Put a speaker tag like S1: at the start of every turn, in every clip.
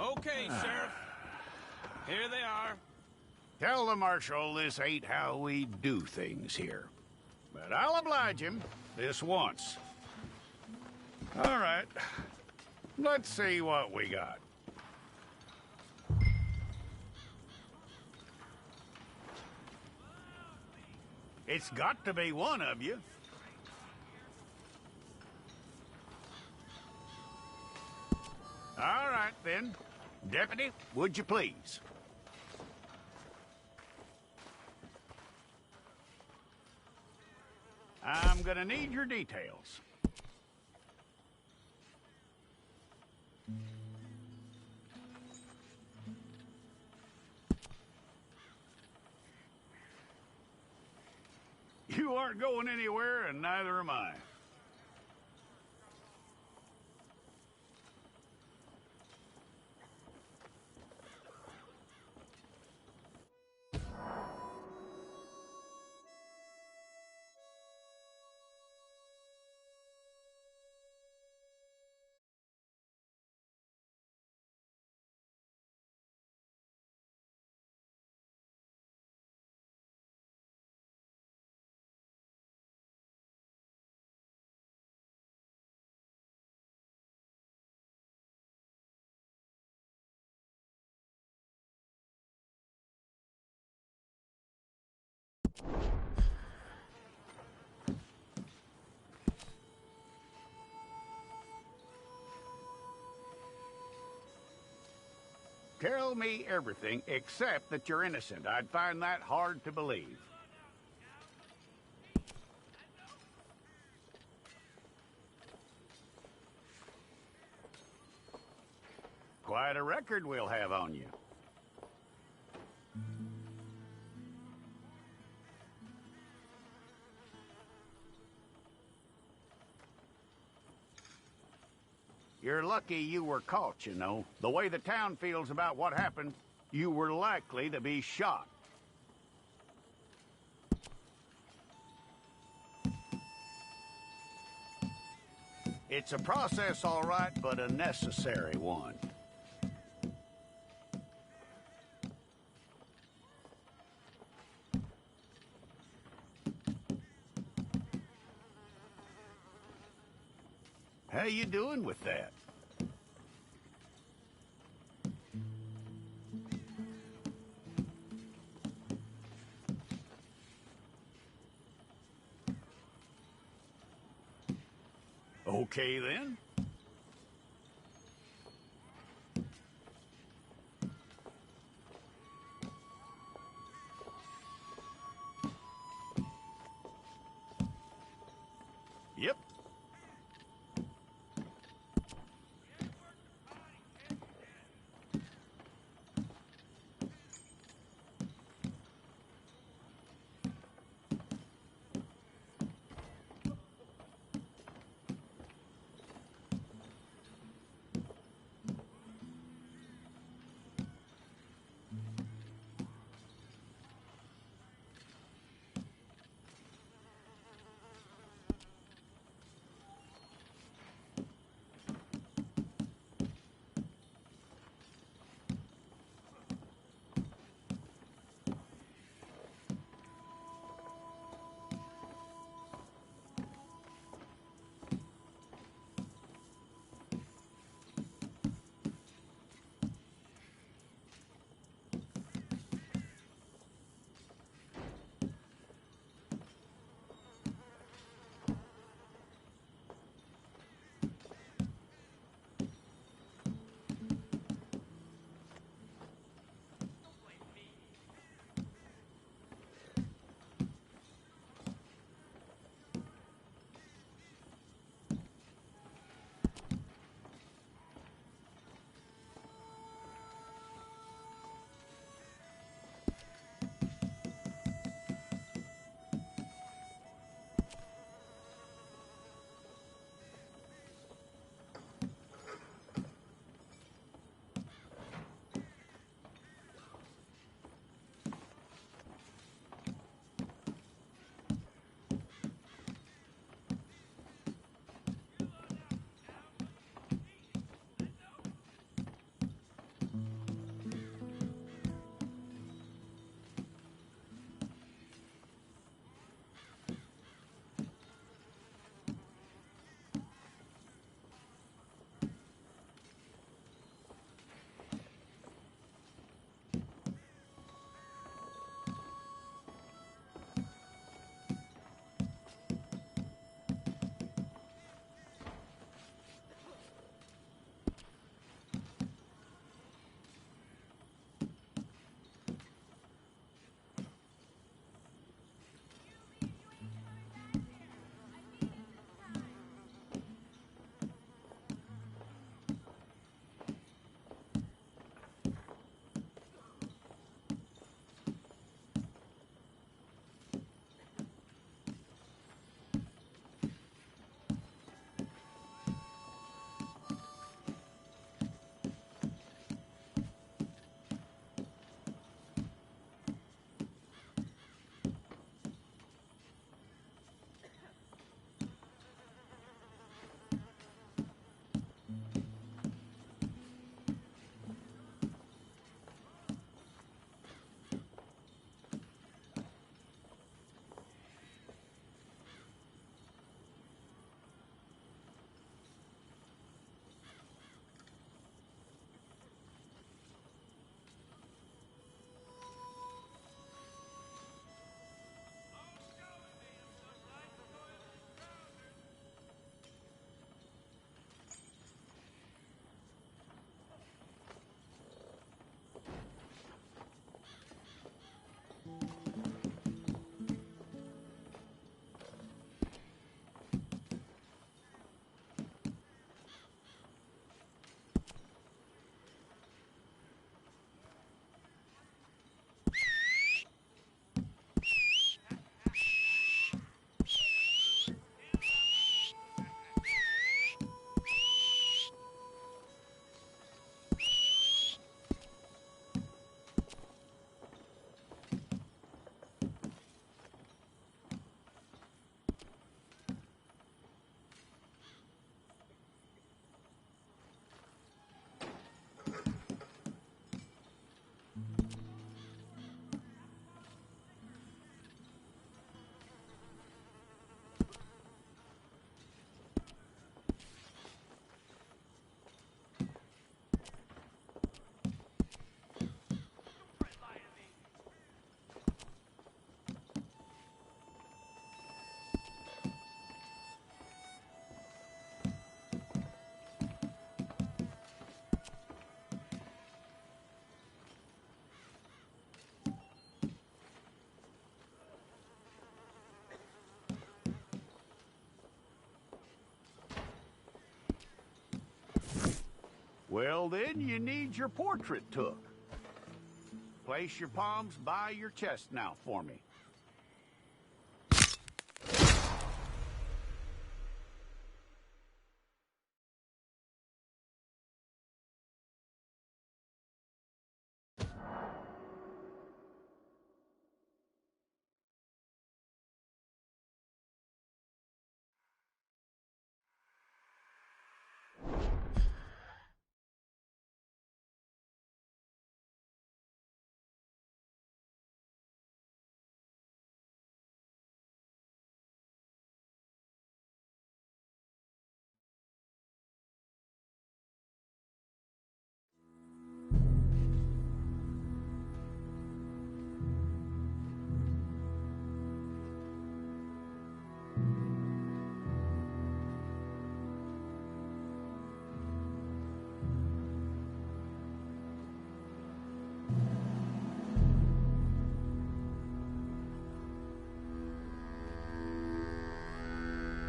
S1: Okay, Sheriff. Here they are.
S2: Tell the Marshal this ain't how we do things here. But I'll oblige him this once. All right. Let's see what we got. It's got to be one of you. All right, then. Deputy, would you please? I'm gonna need your details. You aren't going anywhere, and neither am I. Tell me everything except that you're innocent. I'd find that hard to believe. Quite a record we'll have on you. You're lucky you were caught, you know. The way the town feels about what happened, you were likely to be shot. It's a process, all right, but a necessary one. How you doing with that? Okay, then. Yep. Well, then you need your portrait took. Place your palms by your chest now for me.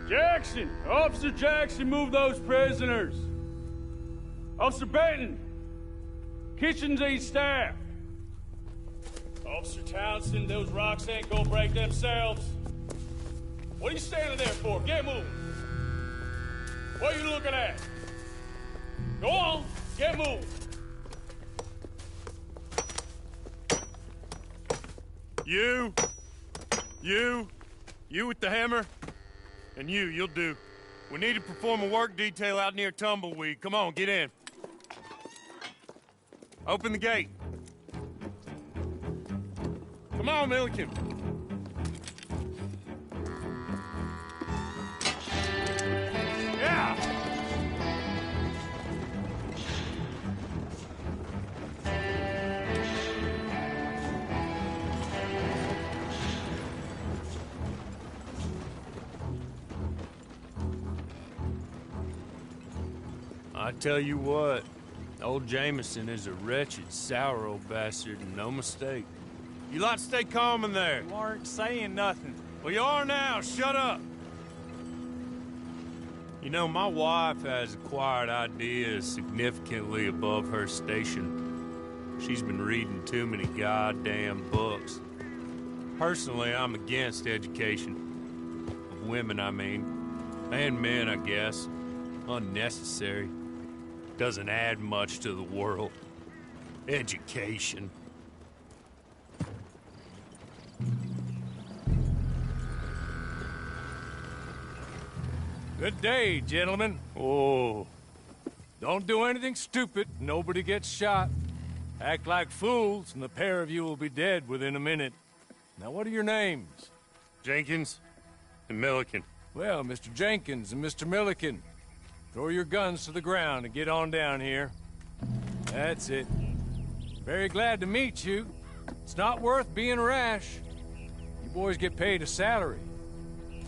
S3: Jackson! Officer Jackson, move those prisoners! Officer Benton! Kitchens ain't staffed! Officer Townsend, those rocks ain't gonna break themselves. What are you standing there for? Get moving! What are you looking at? Go on, get moving!
S4: You with the hammer? And you'll do. We need to perform a work detail out near Tumbleweed. Come on, get in. Open the gate. Come on, Milliken. Yeah!
S3: I tell you what, old Jameson is a wretched, sour old bastard, and no mistake.
S4: You lot stay calm in there.
S1: You aren't saying nothing.
S4: Well, you are now. Shut up.
S3: You know, my wife has acquired ideas significantly above her station. She's been reading too many goddamn books. Personally, I'm against education. Of women, I mean. And men, I guess. Unnecessary. Doesn't add much to the world. Education.
S5: Good day, gentlemen.
S3: Oh.
S5: Don't do anything stupid. Nobody gets shot. Act like fools, and the pair of you will be dead within a minute. Now, what are your names?
S4: Jenkins and Milliken.
S5: Well, Mr. Jenkins and Mr. Milliken, throw your guns to the ground and get on down here. That's it. Very glad to meet you. It's not worth being rash. You boys get paid a salary.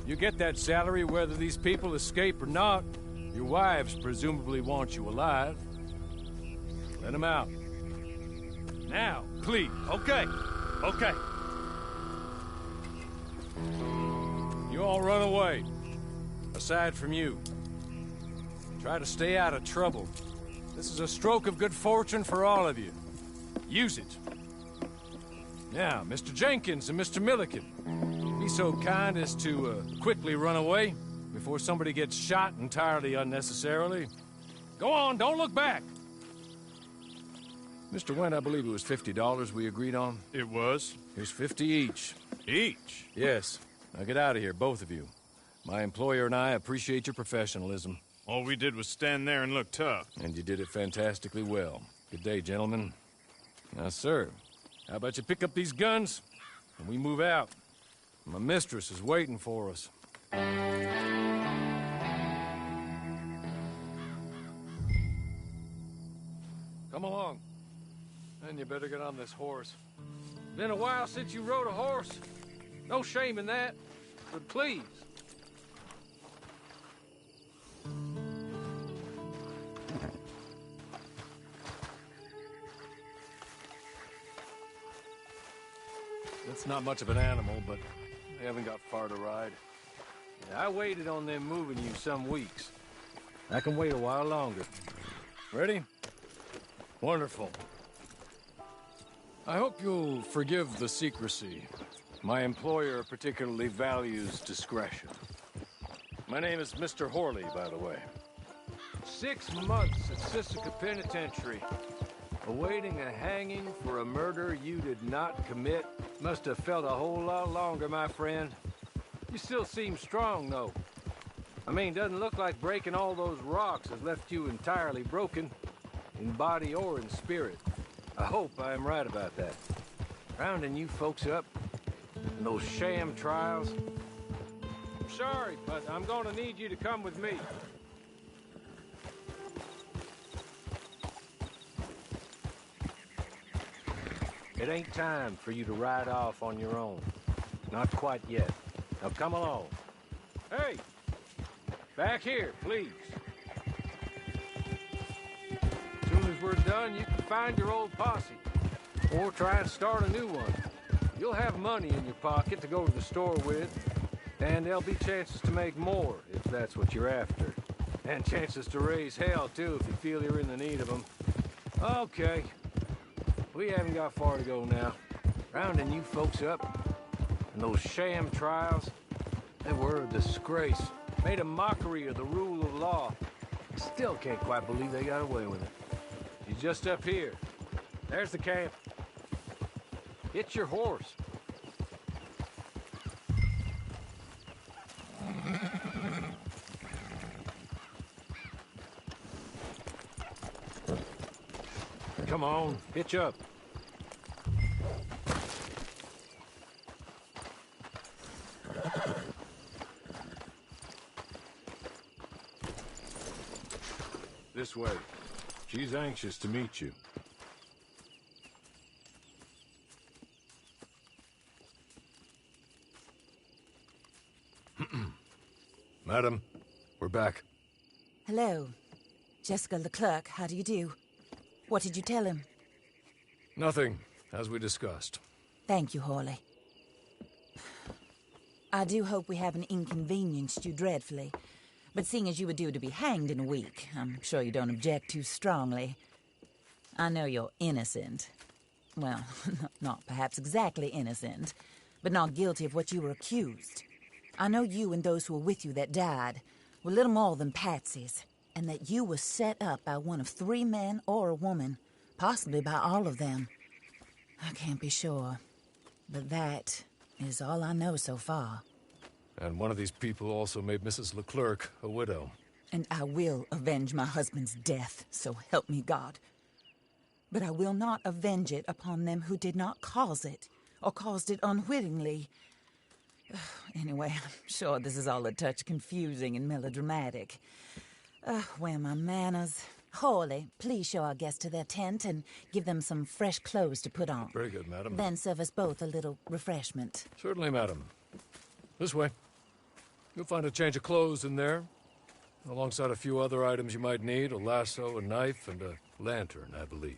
S5: You get that salary whether these people escape or not. Your wives presumably want you alive. Let them out. Now, please.
S4: Okay.
S5: You all run away. Aside from you. Try to stay out of trouble. This is a stroke of good fortune for all of you. Use it. Now, Mr. Jenkins and Mr. Milliken, be so kind as to quickly run away before somebody gets shot entirely unnecessarily. Go on, don't look back. Mr. Wendt, I believe it was $50 we agreed on.
S4: It was.
S5: Here's 50 each.
S4: Each?
S5: Yes. Now get out of here, both of you. My employer and I appreciate your professionalism.
S4: All we did was stand there and look tough.
S5: And you did it fantastically well. Good day, gentlemen. Now, sir, how about you pick up these guns and we move out? My mistress is waiting for us. Come along. And you better get on this horse. Been a while since you rode a horse. No shame in that, but please. It's not much of an animal, but they haven't got far to ride. Yeah, I waited on them moving you some weeks. I can wait a while longer. Ready? Wonderful. I hope you'll forgive the secrecy. My employer particularly values discretion. My name is Mr. Horley, by the way. 6 months at Sisika Penitentiary, awaiting a hanging for a murder you did not commit. Must have felt a whole lot longer, my friend. You still seem strong, though. I mean, doesn't look like breaking all those rocks has left you entirely broken, in body or in spirit. I hope I am right about that. Rounding you folks up, and those sham trials. I'm sorry, but I'm gonna need you to come with me. It ain't time for you to ride off on your own. Not quite yet. Now come along. Hey! Back here, please. As soon as we're done, you can find your old posse. Or try and start a new one. You'll have money in your pocket to go to the store with. And there'll be chances to make more, if that's what you're after. And chances to raise hell, too, if you feel you're in the need of them. Okay. We haven't got far to go now. Rounding you folks up. And those sham trials, they were a disgrace. Made a mockery of the rule of law. Still can't quite believe they got away with it. He's just up here. There's the camp. Get your horse. Come on, hitch up. This way. She's anxious to meet you. Madam, we're back.
S6: Hello. Jessica Leclerc, how do you do? What did you tell him?
S5: Nothing, as we discussed.
S6: Thank you, Hawley. I do hope we haven't inconvenienced you dreadfully. But seeing as you were due to be hanged in a week, I'm sure you don't object too strongly. I know you're innocent. Well, not perhaps exactly innocent, but not guilty of what you were accused. I know you and those who were with you that died were little more than patsies, and that you were set up by one of 3 men or a woman, possibly by all of them. I can't be sure, but that is all I know so far.
S5: And one of these people also made Mrs. Leclerc a widow.
S6: And I will avenge my husband's death, so help me God. But I will not avenge it upon them who did not cause it, or caused it unwittingly. Anyway, I'm sure this is all a touch confusing and melodramatic. Where are my manners? Hawley, please show our guests to their tent and give them some fresh clothes to put on.
S5: Very good, madam.
S6: Then serve us both a little refreshment.
S5: Certainly, madam. This way. You'll find a change of clothes in there, alongside a few other items you might need, a lasso, a knife, and a lantern, I believe.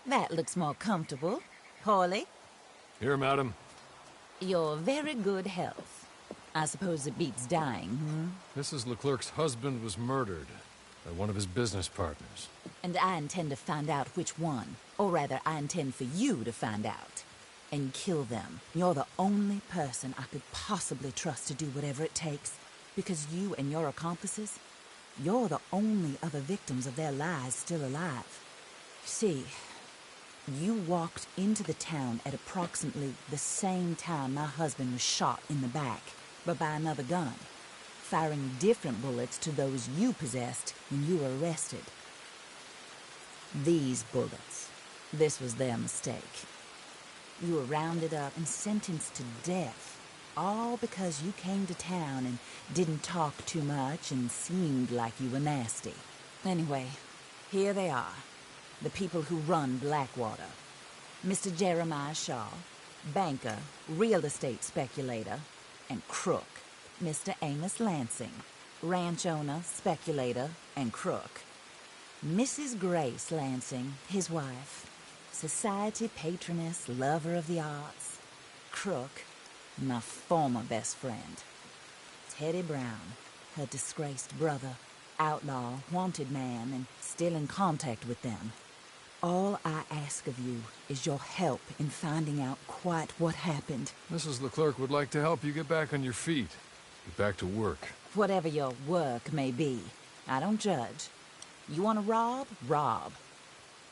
S6: That looks more comfortable. Hawley,
S5: Here, madam.
S6: your very good health. I suppose it beats dying,
S5: Mrs. Leclerc's husband was murdered by one of his business partners.
S6: And I intend to find out which one. Or rather, I intend for you to find out. And kill them. You're the only person I could possibly trust to do whatever it takes. Because you and your accomplices, you're the only other victims of their lies still alive. You see, you walked into the town at approximately the same time my husband was shot in the back, but by another gun, firing different bullets to those you possessed when you were arrested. These bullets, this was their mistake. You were rounded up and sentenced to death, all because you came to town and didn't talk too much and seemed like you were nasty. Anyway, here they are, the people who run Blackwater. Mr. Jeremiah Shaw, banker, real estate speculator, and crook. Mr. Amos Lansing, ranch owner, speculator, and crook. Mrs. Grace Lansing, his wife, society patroness, lover of the arts, crook, my former best friend. Teddy Brown, her disgraced brother, outlaw, wanted man, and still in contact with them. All I ask of you is your help in finding out quite what happened.
S5: Mrs. Leclerc would like to help you get back on your feet. Get back to work.
S6: Whatever your work may be, I don't judge. You want to rob? Rob.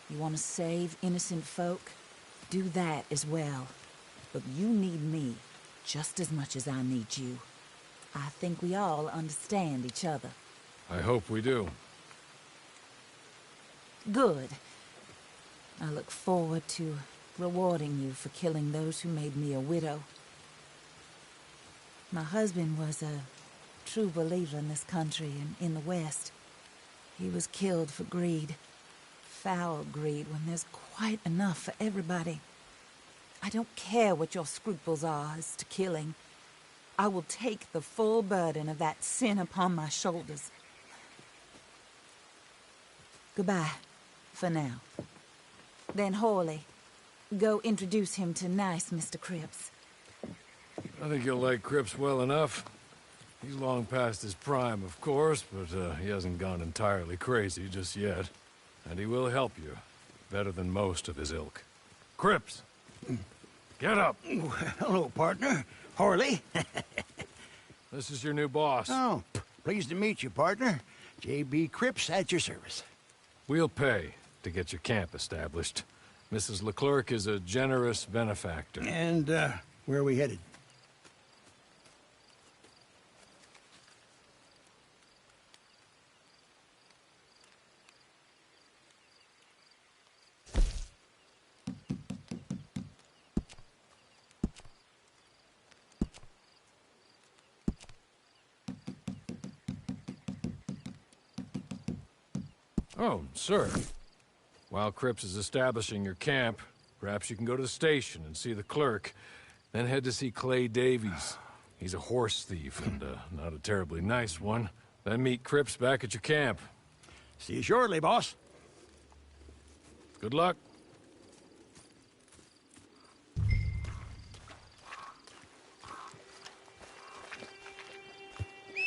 S6: You want to save innocent folk? Do that as well. But you need me just as much as I need you. I think we all understand each other.
S5: I hope we do.
S6: Good. I look forward to rewarding you for killing those who made me a widow. My husband was a true believer in this country and in the West. He was killed for greed. Foul greed when there's quite enough for everybody. I don't care what your scruples are as to killing. I will take the full burden of that sin upon my shoulders. Goodbye, for now. Then Hawley, go introduce him to nice Mr. Cripps.
S5: I think you'll like Cripps well enough. He's long past his prime, of course, but he hasn't gone entirely crazy just yet. And he will help you, better than most of his ilk. Cripps! Get up!
S2: Hello, partner. Hawley.
S5: This is your new boss.
S2: Oh, pleased to meet you, partner. J.B. Cripps at your service.
S5: We'll pay to get your camp established. Mrs. Leclerc is a generous benefactor.
S2: And, where are we headed?
S5: Oh, sir. While Cripps is establishing your camp, perhaps you can go to the station and see the clerk, then head to see Clay Davies. He's a horse thief, and not a terribly nice one. Then meet Cripps back at your camp.
S2: See you shortly, boss.
S5: Good luck.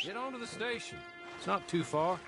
S5: Get on to the station. It's not too far.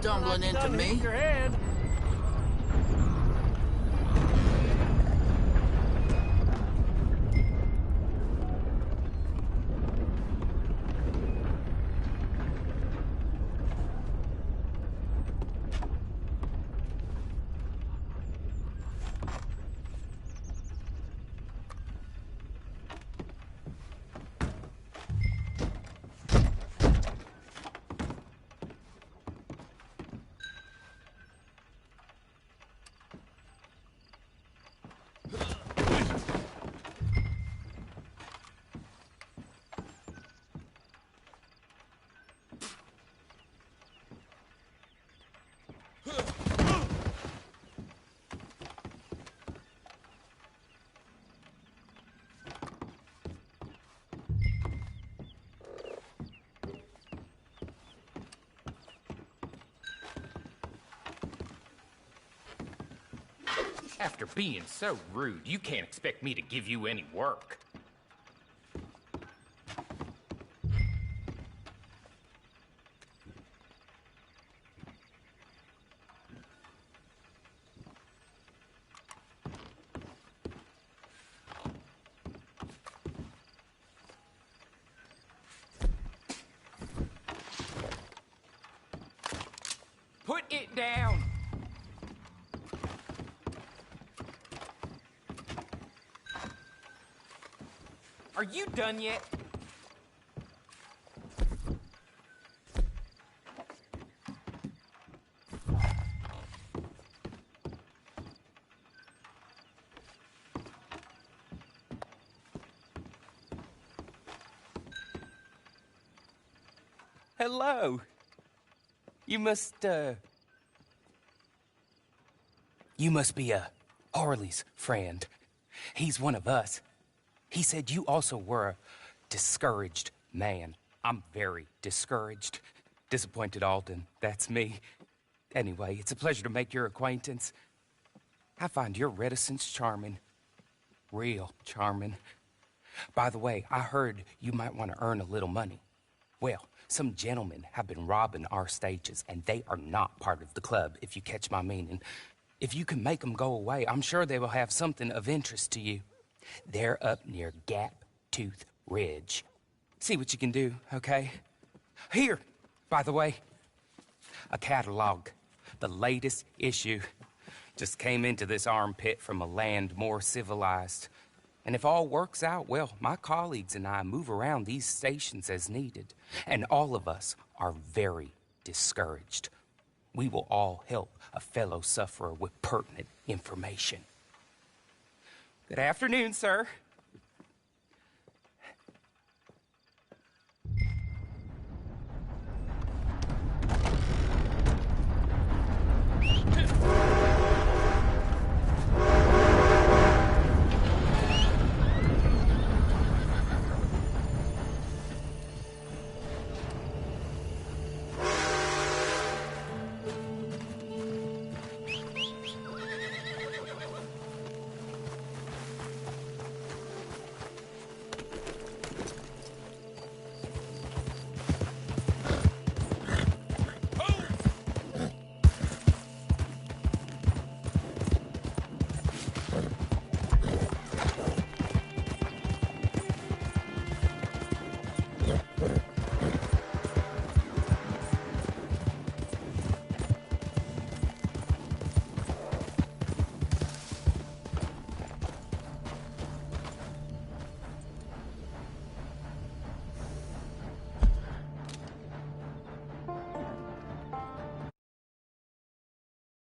S7: stumbling into me.
S5: Your head.
S8: After being so rude, you can't expect me to give you any work. Put it down! Are you done yet? Hello. You must be Harley's friend. He's one of us. He said you also were a discouraged man. I'm very discouraged. Disappointed Alden, that's me. Anyway, it's a pleasure to make your acquaintance. I find your reticence charming. Real charming. By the way, I heard you might want to earn a little money. Well, some gentlemen have been robbing our stages, and they are not part of the club, if you catch my meaning. If you can make them go away, I'm sure they will have something of interest to you. They're up near Gap Tooth Ridge. See what you can do, okay? Here, by the way, a catalog. The latest issue. Just came into this armpit from a land more civilized. And if all works out, well, my colleagues and I move around these stations as needed. And all of us are very discouraged. We will all help a fellow sufferer with pertinent information. Good afternoon, sir.